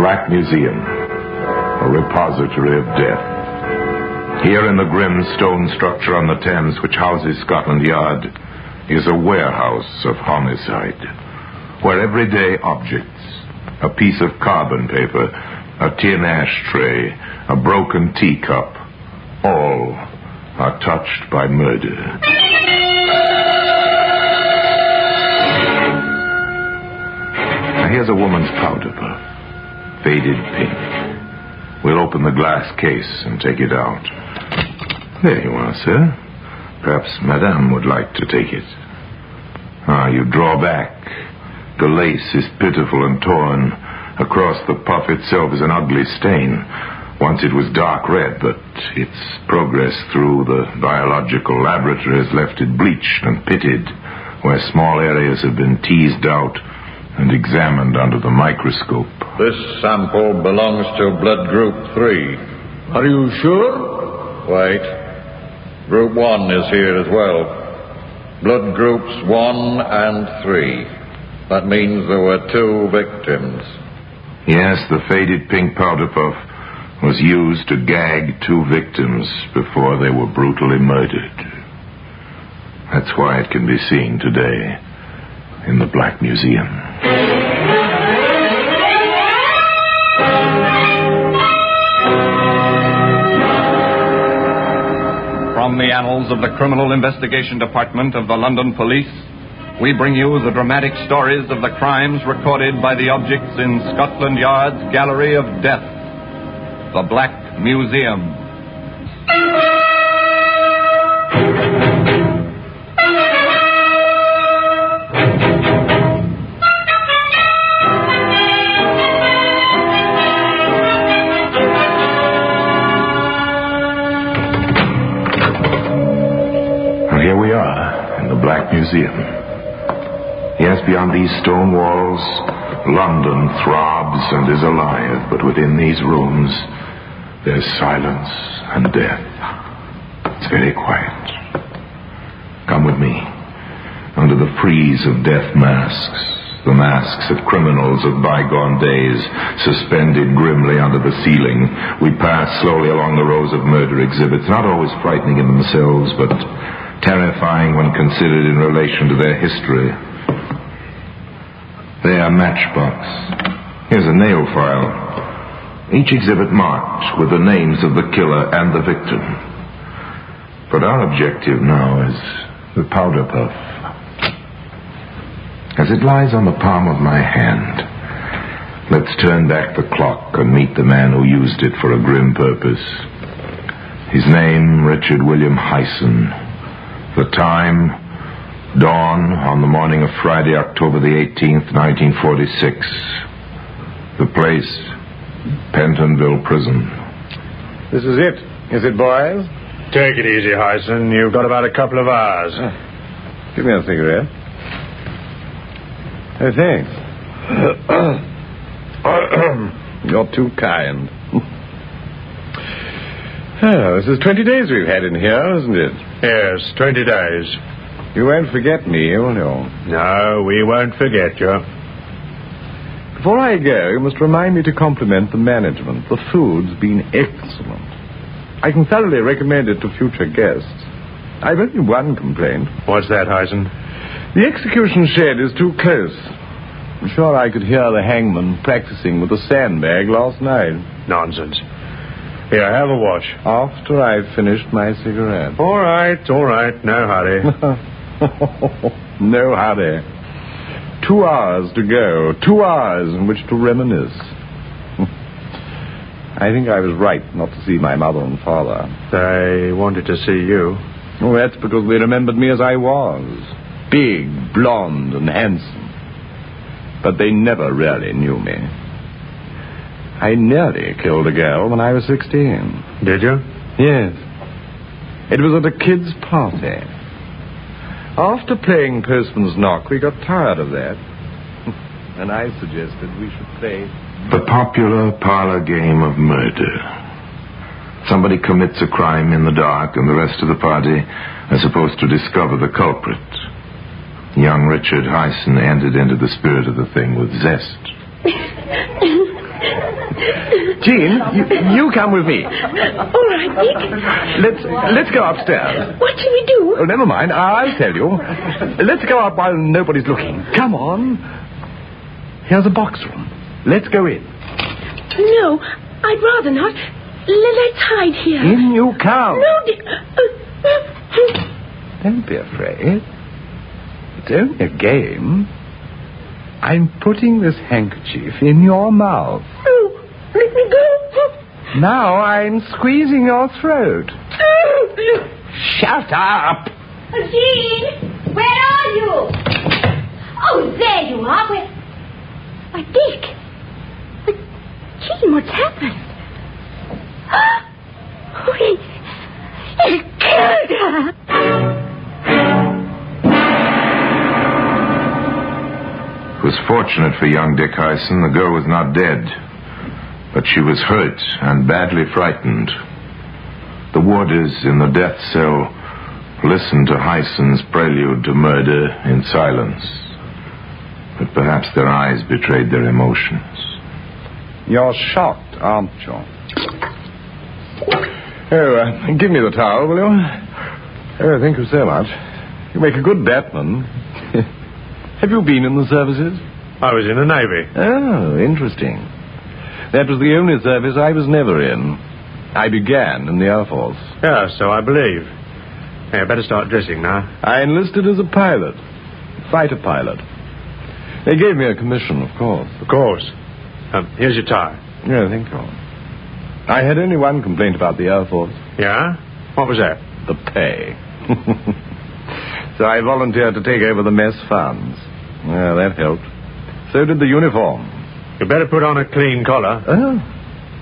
Black Museum, a repository of death. Here in the grim stone structure on the Thames which houses Scotland Yard is a warehouse of homicide, where everyday objects, a piece of carbon paper, a tin ashtray, a broken teacup, all are touched by murder. Now here's a woman's powder puff, faded pink. We'll open the glass case and take it out. There you are, sir. Perhaps Madame would like to take it. You draw back. The lace is pitiful and torn. Across the puff itself is an ugly stain. Once it was dark red, but its progress through the biological laboratory has left it bleached and pitted, where small areas have been teased out and examined under the microscope. This sample belongs to blood group 3. Are you sure? Wait. Group 1 is here as well. Blood groups 1 and 3. That means there were 2 victims. Yes, the faded pink powder puff was used to gag 2 victims before they were brutally murdered. That's why it can be seen today in the Black Museum. From the annals of the Criminal Investigation Department of the London Police, we bring you the dramatic stories of the crimes recorded by the objects in Scotland Yard's Gallery of Death, the Black Museum. Here we are in the Black Museum. Yes, beyond these stone walls, London throbs and is alive, but within these rooms, there's silence and death. It's very quiet. Come with me. Under the frieze of death masks, the masks of criminals of bygone days, suspended grimly under the ceiling, we pass slowly along the rows of murder exhibits, not always frightening in themselves, but terrifying when considered in relation to their history. There, matchbox. Here's a nail file. Each exhibit marked with the names of the killer and the victim. But our objective now is the powder puff. As it lies on the palm of my hand, let's turn back the clock and meet the man who used it for a grim purpose. His name, Richard William Hyson. The time, dawn on the morning of Friday, October the 18th, 1946. The place, Pentonville Prison. This is it. Is it, boys? Take it easy, Hyson. You've got about a couple of hours. Give me a cigarette. Oh, thanks. You're too kind. Oh, this is 20 days we've had in here, isn't it? Yes, 20 days. You won't forget me, will you? No, we won't forget you. Before I go, you must remind me to compliment the management. The food's been excellent. I can thoroughly recommend it to future guests. I've only one complaint. What's that, Hyson? The execution shed is too close. I'm sure I could hear the hangman practicing with a sandbag last night. Nonsense. Here, have a watch. After I've finished my cigarette. All right. No hurry. No hurry. 2 hours to go. 2 hours in which to reminisce. I think I was right not to see my mother and father. They wanted to see you. Oh, that's because they remembered me as I was. Big, blonde, and handsome. But they never really knew me. I nearly killed a girl when I was 16. Did you? Yes. It was at a kid's party. After playing Postman's Knock, we got tired of that. And I suggested we should play the popular parlor game of murder. Somebody commits a crime in the dark, and the rest of the party are supposed to discover the culprit. Young Richard Hyson entered into the spirit of the thing with zest. Jean, you come with me. All right, Dick. Let's go upstairs. What shall we do? Oh, never mind. I'll tell you. Let's go up while nobody's looking. Come on. Here's a box room. Let's go in. No, I'd rather not. Let's hide here. In you come. No, Dick. Don't be afraid. It's only a game. I'm putting this handkerchief in your mouth. No, let me go. Now I'm squeezing your throat. Shut up! Jean, where are you? Oh, there you are. Why, Dick. But, Jean, what's happened? Oh, he killed her. It was fortunate for young Dick Hyson the girl was not dead, but she was hurt and badly frightened. The warders in the death cell listened to Hyson's prelude to murder in silence, but perhaps their eyes betrayed their emotions. You're shocked, aren't you? Oh, give me the towel, will you? Oh, thank you so much. You make a good batman. Have you been in the services? I was in the Navy. Oh, interesting. That was the only service I was never in. I began in the Air Force. Yeah, so I believe. Hey, I better start dressing now. I enlisted as a pilot. Fighter pilot. They gave me a commission, of course. Of course. Here's your tie. Yeah, thank you. I had only one complaint about the Air Force. Yeah? What was that? The pay. So I volunteered to take over the mess funds. Well, that helped. So did the uniform. You better put on a clean collar. Oh,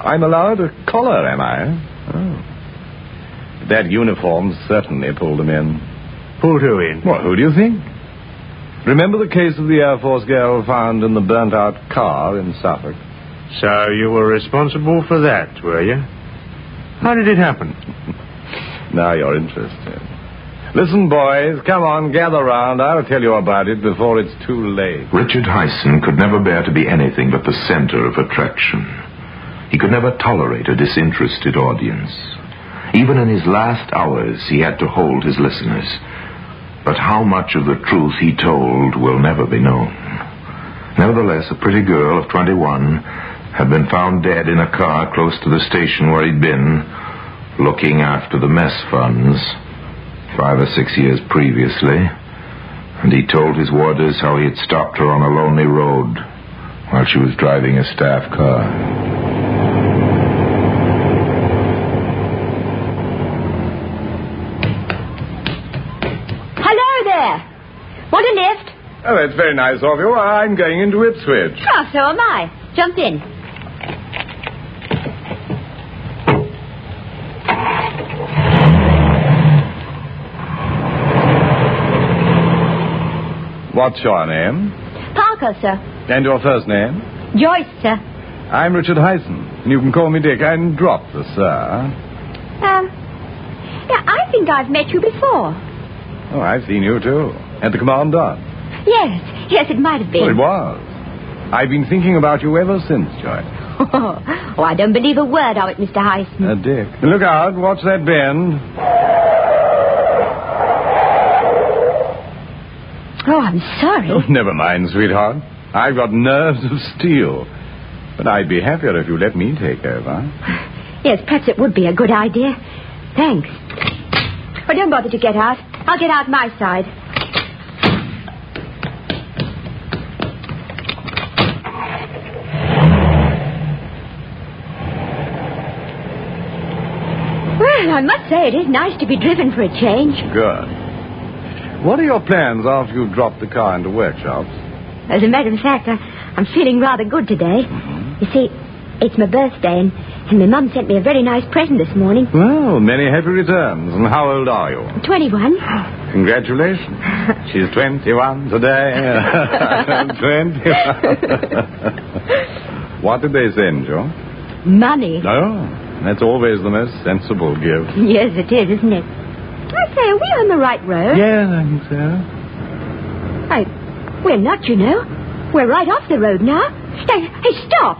I'm allowed a collar, am I? Oh. That uniform certainly pulled them in. Pulled who in? Well, who do you think? Remember the case of the Air Force girl found in the burnt-out car in Suffolk? So you were responsible for that, were you? How did it happen? Now you're interested. Listen, boys, come on, gather round. I'll tell you about it before it's too late. Richard Hyson could never bear to be anything but the center of attraction. He could never tolerate a disinterested audience. Even in his last hours, he had to hold his listeners. But how much of the truth he told will never be known. Nevertheless, a pretty girl of 21 had been found dead in a car close to the station where he'd been, looking after the mess funds 5 or 6 years previously, and he told his warders how he had stopped her on a lonely road while she was driving a staff car. Hello there. Want a lift? Oh, that's very nice of you. I'm going into Ipswich. Oh, so am I. Jump in. What's your name? Parker, sir. And your first name? Joyce, sir. I'm Richard Hyson. You can call me Dick and drop the sir. Yeah, I think I've met you before. Oh, I've seen you too. At the commandant. Yes, it might have been. Oh, it was. I've been thinking about you ever since, Joyce. Oh, I don't believe a word of it, Mr. Hyson. Dick. Look out, watch that bend. Oh, I'm sorry. Oh, never mind, sweetheart. I've got nerves of steel. But I'd be happier if you let me take over. Yes, perhaps it would be a good idea. Thanks. Oh, don't bother to get out. I'll get out my side. Well, I must say it is nice to be driven for a change. Good. What are your plans after you've dropped the car into workshops? As a matter of fact, I'm feeling rather good today. Mm-hmm. You see, it's my birthday, and my mum sent me a very nice present this morning. Well, many happy returns. And how old are you? 21. Congratulations. She's 21 today. 21. What did they send you? Money. Oh, that's always the most sensible gift. Yes, it is, isn't it? I say, are we on the right road? Yes, I think so. We're not, you know. We're right off the road now. Hey, stop.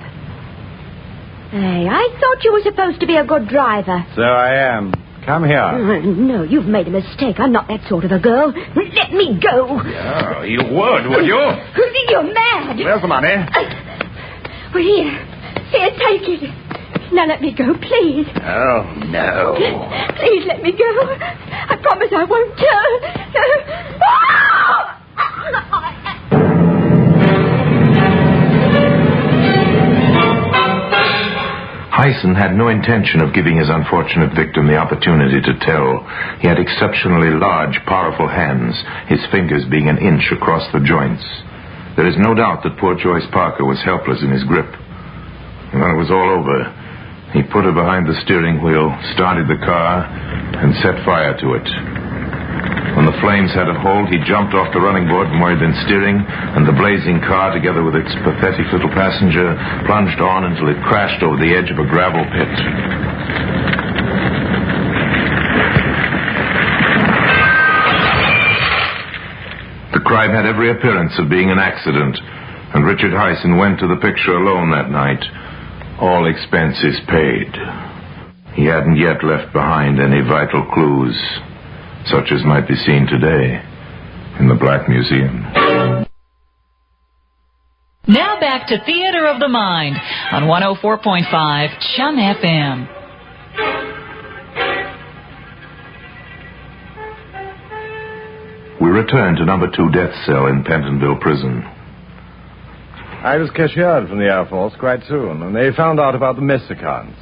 Hey, I thought you were supposed to be a good driver. So I am. Come here. No, you've made a mistake. I'm not that sort of a girl. Let me go. Yeah, you would you? You're mad. Where's the money? Well, here, take it. Now let me go, please. Oh, no. Please let me go. I promise I won't Hyson had no intention of giving his unfortunate victim the opportunity to tell. He had exceptionally large, powerful hands, his fingers being an inch across the joints. There is no doubt that poor Joyce Parker was helpless in his grip. And when it was all over, he put her behind the steering wheel, started the car, and set fire to it. When the flames had a hold, he jumped off the running board from where he'd been steering, and the blazing car, together with its pathetic little passenger, plunged on until it crashed over the edge of a gravel pit. The crime had every appearance of being an accident, and Richard Hyson went to the picture alone that night, all expenses paid. He hadn't yet left behind any vital clues, such as might be seen today in the Black Museum. Now back to Theater of the Mind on 104.5 Chum FM. We returned to number 2 death cell in Pentonville Prison. I was cashiered from the Air Force quite soon, and they found out about the mess accounts.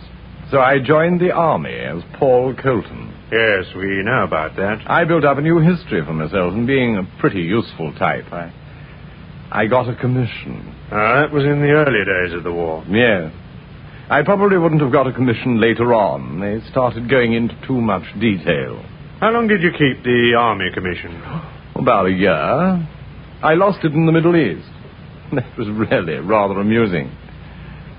So I joined the Army as Paul Colton. Yes, we know about that. I built up a new history for myself, and being a pretty useful type, I got a commission. That was in the early days of the war. Yes. I probably wouldn't have got a commission later on. They started going into too much detail. How long did you keep the Army commission? About a year. I lost it in the Middle East. That was really rather amusing.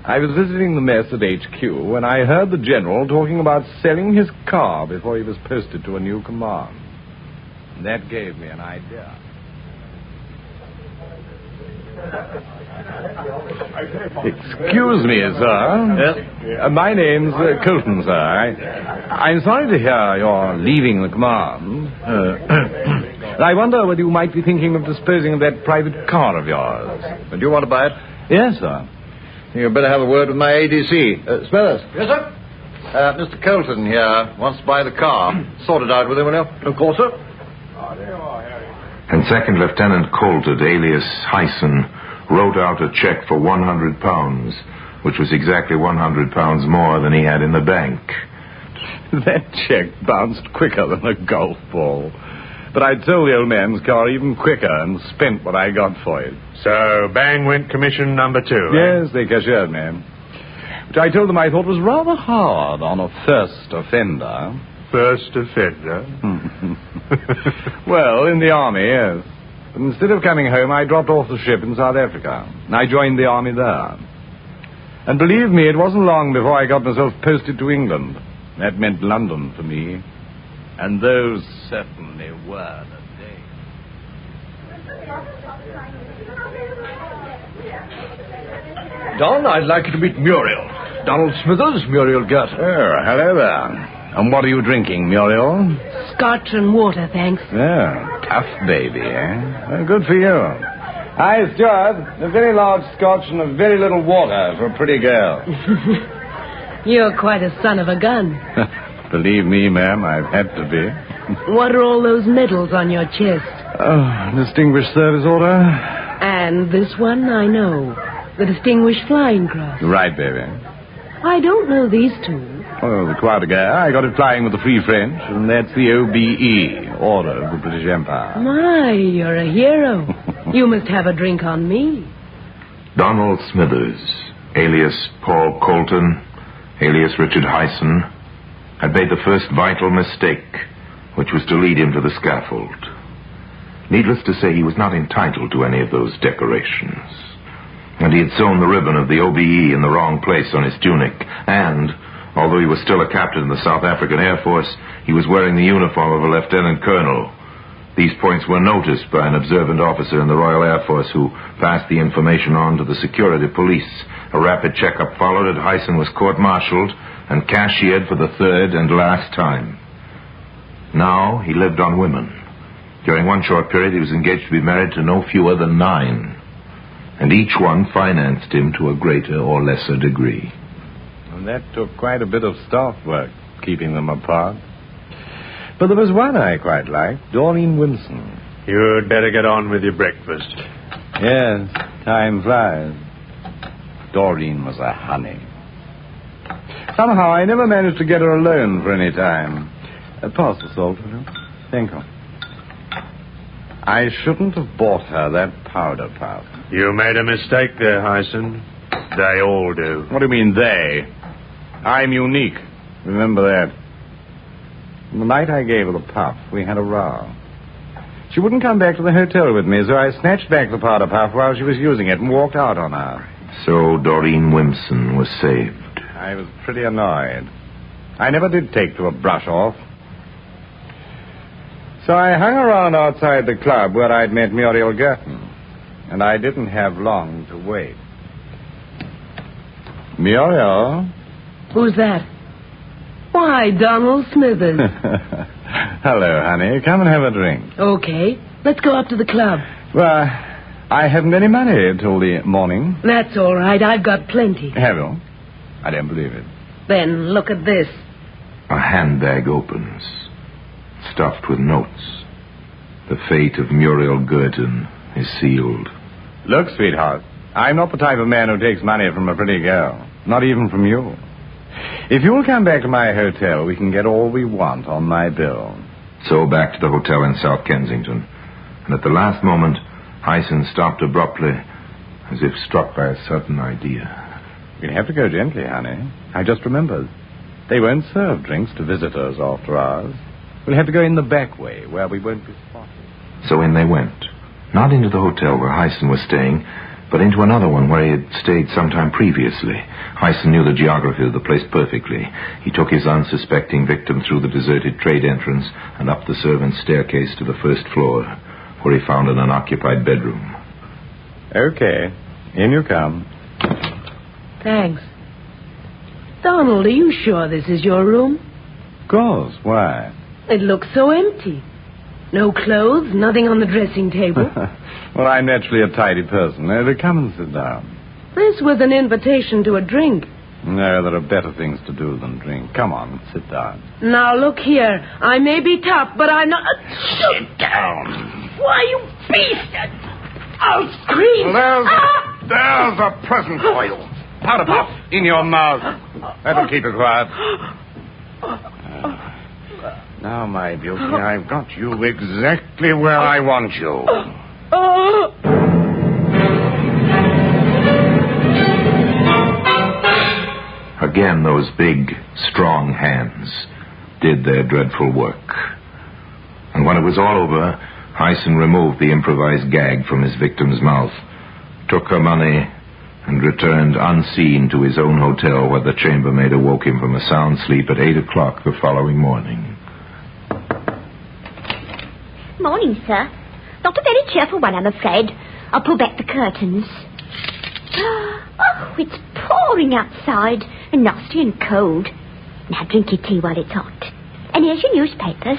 I was visiting the mess at HQ when I heard the general talking about selling his car before he was posted to a new command. That gave me an idea. Excuse me, sir. Yes? My name's Colton, sir. I'm sorry to hear you're leaving the command. I wonder whether you might be thinking of disposing of that private car of yours. Do you want to buy it? Yes, sir. You'd better have a word with my ADC. Smithers. Yes, sir? Mr. Colton here wants to buy the car. Sort it out with him, will you? Of course, sir. And Second Lieutenant Colton, alias Hyson, wrote out a check for £100, which was exactly £100 more than he had in the bank. That check bounced quicker than a golf ball. But I sold the old man's car even quicker and spent what I got for it. So, bang went commission number 2, Yes, they cashiered me. Which I told them I thought was rather hard on a first offender. First offender? Well, in the Army, yes. But instead of coming home, I dropped off the ship in South Africa. I joined the Army there. And believe me, it wasn't long before I got myself posted to England. That meant London for me. And those certainly were the days. Don, I'd like you to meet Muriel. Donald Smithers, Muriel Gerton. Oh, hello there. And what are you drinking, Muriel? Scotch and water, thanks. Yeah, tough baby, eh? Well, good for you. Hi, Stuart. A very large scotch and a very little water for a pretty girl. You're quite a son of a gun. Believe me, ma'am, I've had to be. What are all those medals on your chest? Oh, Distinguished Service Order. And this one, I know. The Distinguished Flying Cross. Right, baby. I don't know these two. Oh, the Croix de Guerre. I got it flying with the Free French, and that's the OBE, Order of the British Empire. My, you're a hero. You must have a drink on me. Donald Smithers, alias Paul Colton, alias Richard Hyson, had made the first vital mistake, which was to lead him to the scaffold. Needless to say, he was not entitled to any of those decorations. And he had sewn the ribbon of the OBE in the wrong place on his tunic, and, although he was still a captain in the South African Air Force, he was wearing the uniform of a lieutenant colonel, These points were noticed by an observant officer in the Royal Air Force who passed the information on to the security police. A rapid checkup followed, and Hyson was court-martialed and cashiered for the third and last time. Now he lived on women. During one short period, he was engaged to be married to no fewer than 9. And each one financed him to a greater or lesser degree. And that took quite a bit of staff work, keeping them apart. But there was one I quite liked, Doreen Wilson. You'd better get on with your breakfast. Yes, time flies. Doreen was a honey. Somehow I never managed to get her alone for any time. Pass the salt, will you? Thank you. I shouldn't have bought her that powder puff. You made a mistake there, Hyson. They all do. What do you mean, they? I'm unique. Remember that. The night I gave her the puff, we had a row. She wouldn't come back to the hotel with me, so I snatched back the powder puff while she was using it and walked out on her. So Doreen Wilson was saved. I was pretty annoyed. I never did take to a brush-off. So I hung around outside the club where I'd met Muriel Gerton, and I didn't have long to wait. Muriel? Who's that? Why, Donald Smithers. Hello, honey. Come and have a drink. Okay. Let's go up to the club. Well, I haven't any money till the morning. That's all right. I've got plenty. Have you? I don't believe it. Then look at this. A handbag opens, stuffed with notes. The fate of Muriel Gerton is sealed. Look, sweetheart, I'm not the type of man who takes money from a pretty girl. Not even from you. If you'll come back to my hotel, we can get all we want on my bill. So back to the hotel in South Kensington. And at the last moment, Hyson stopped abruptly, as if struck by a sudden idea. You'll have to go gently, honey. I just remembered. They won't serve drinks to visitors after hours. We'll have to go in the back way, where we won't be spotted. So in they went. Not into the hotel where Hyson was staying, but into another one where he had stayed sometime previously. Hyson knew the geography of the place perfectly. He took his unsuspecting victim through the deserted trade entrance and up the servants' staircase to the first floor, where he found an unoccupied bedroom. Okay, in you come. Thanks. Donald, are you sure this is your room? Of course, why? It looks so empty. No clothes, nothing on the dressing table. Well, I'm naturally a tidy person. Come and sit down. This was an invitation to a drink. No, there are better things to do than drink. Come on, sit down. Now, look here. I may be tough, but I'm not... Sit down. Why, you beast! I'll scream. There's a present for you. Powder puff in your mouth. That'll keep you quiet. Now, my beauty, I've got you exactly where I want you. Again, those big, strong hands did their dreadful work. And when it was all over, Hyson removed the improvised gag from his victim's mouth, took her money, and returned unseen to his own hotel, where the chambermaid awoke him from a sound sleep at 8 o'clock the following morning. Morning, sir. Not a very cheerful one, I'm afraid. I'll pull back the curtains. Oh, it's pouring outside, and nasty and cold. Now drink your tea while it's hot. And here's your newspapers.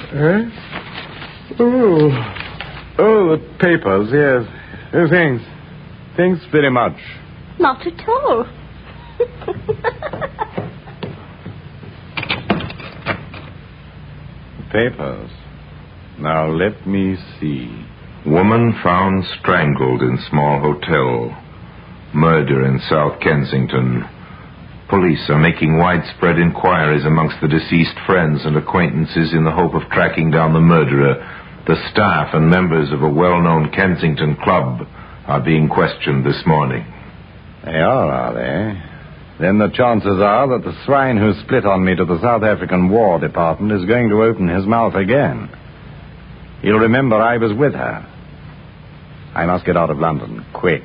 Oh, the papers, yes. Oh, thanks. Thanks very much. Not at all. Papers. Now, let me see. Woman found strangled in small hotel. Murder in South Kensington. Police are making widespread inquiries amongst the deceased friends and acquaintances in the hope of tracking down the murderer. The staff and members of a well-known Kensington club are being questioned this morning. They are they? Then the chances are that the swine who split on me to the South African War Department is going to open his mouth again. He'll remember I was with her. I must get out of London, quick.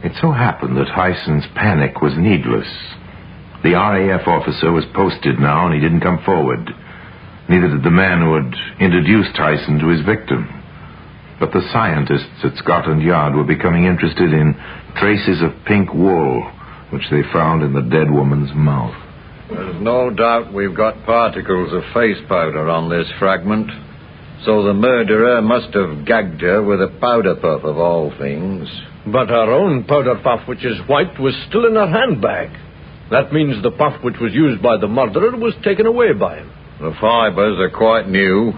It so happened that Hyson's panic was needless. The RAF officer was posted now, and he didn't come forward. Neither did the man who had introduced Hyson to his victim. But the scientists at Scotland Yard were becoming interested in traces of pink wool, which they found in the dead woman's mouth. There's no doubt we've got particles of face powder on this fragment. So the murderer must have gagged her with a powder puff of all things. But her own powder puff, which is white, was still in her handbag. That means the puff which was used by the murderer was taken away by him. The fibers are quite new.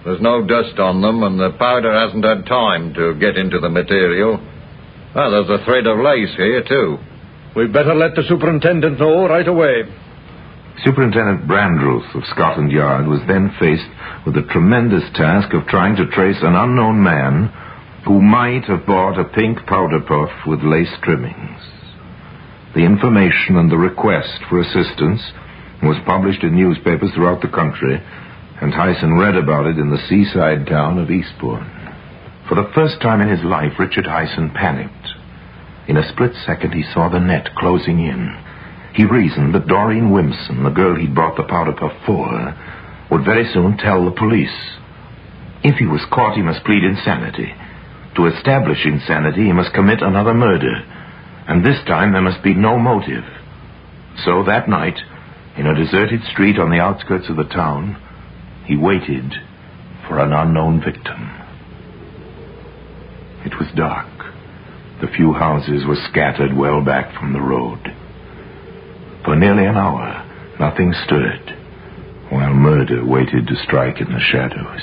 There's no dust on them, and the powder hasn't had time to get into the material. Well, there's a thread of lace here, too. We'd better let the superintendent know right away. Superintendent Brandruth of Scotland Yard was then faced with the tremendous task of trying to trace an unknown man who might have bought a pink powder puff with lace trimmings. The information and the request for assistance was published in newspapers throughout the country, and Hyson read about it in the seaside town of Eastbourne. For the first time in his life, Richard Hyson panicked. In a split second, he saw the net closing in. He reasoned that Doreen Wimpson, the girl he'd brought the powder puff for, would very soon tell the police. If he was caught, he must plead insanity. To establish insanity, he must commit another murder. And this time, there must be no motive. So that night, in a deserted street on the outskirts of the town, he waited for an unknown victim. It was dark. The few houses were scattered well back from the road. For nearly an hour, nothing stirred, while murder waited to strike in the shadows.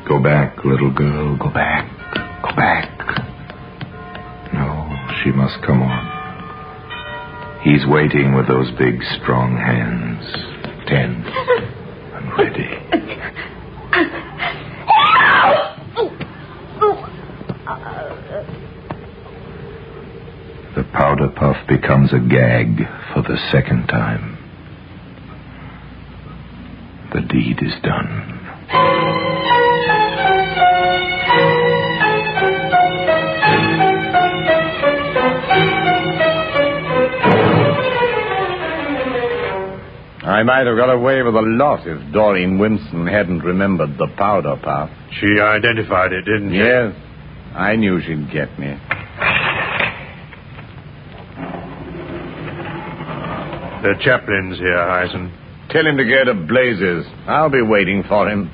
Go back, little girl, go back, go back. No, she must come on. He's waiting with those big, strong hands, tense and ready. The powder puff becomes a gag for the second time. The deed is done. I might have got away with a lot if Doreen Wimpson hadn't remembered the powder puff. She identified it, didn't she? Yes, I knew she'd get me. The chaplain's here, Hyson. Tell him to go to blazes. I'll be waiting for him.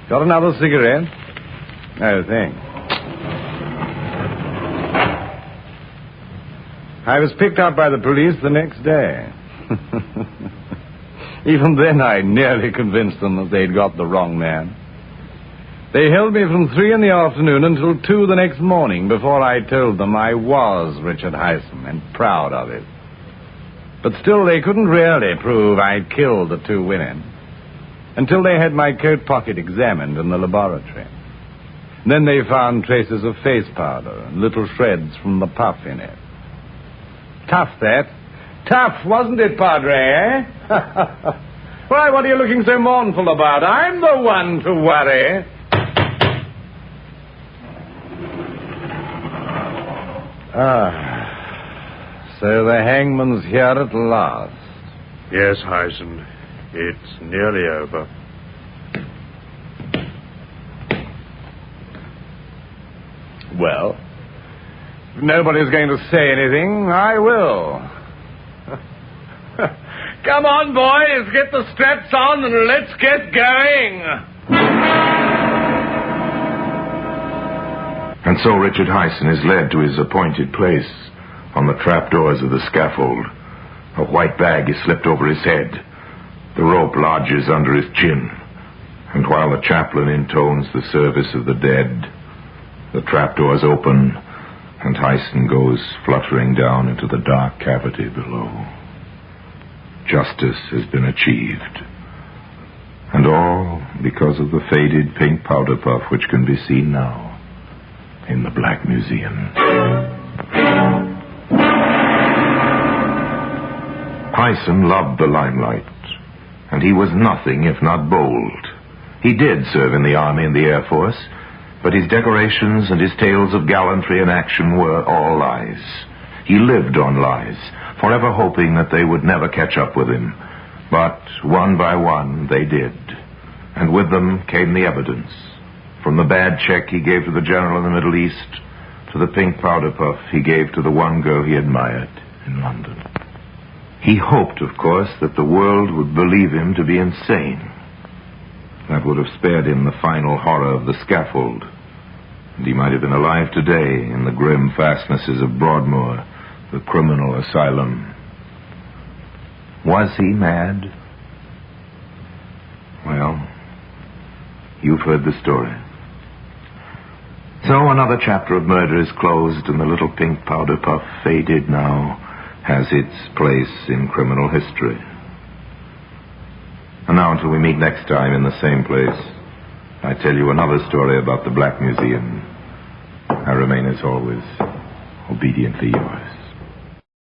Got another cigarette? No, thanks. I was picked up by the police the next day. Even then, I nearly convinced them that they'd got the wrong man. They held me from 3 in the afternoon until 2 the next morning before I told them I was Richard Hyson and proud of it. But still, they couldn't really prove I'd killed the 2 women until they had my coat pocket examined in the laboratory. Then they found traces of face powder and little shreds from the puff in it. Tough, that. Tough, wasn't it, Padre, eh? Why, what are you looking so mournful about? I'm the one to worry. So the hangman's here at last. Yes, Hyson. It's nearly over. Well, if nobody's going to say anything, I will. Come on, boys, get the straps on and let's get going. And so Richard Hyson is led to his appointed place on the trapdoors of the scaffold. A white bag is slipped over his head. The rope lodges under his chin. And while the chaplain intones the service of the dead, the trapdoors open and Hyson goes fluttering down into the dark cavity below. Justice has been achieved. And all because of the faded pink powder puff which can be seen now in the Black Museum. Hyson loved the limelight, and he was nothing if not bold. He did serve in the Army and the Air Force, but his decorations and his tales of gallantry and action were all lies. He lived on lies, forever hoping that they would never catch up with him, But one by one they did. And with them came the evidence. From the bad check he gave to the general in the Middle East to the pink powder puff he gave to the one girl he admired in London. He hoped, of course, that the world would believe him to be insane. That would have spared him the final horror of the scaffold, and he might have been alive today in the grim fastnesses of Broadmoor, the criminal asylum. Was he mad? Well, you've heard the story. So another chapter of murder is closed, and the little pink powder puff, faded now, has its place in criminal history. And now, until we meet next time in the same place, I tell you another story about the Black Museum. I remain, as always, obediently yours.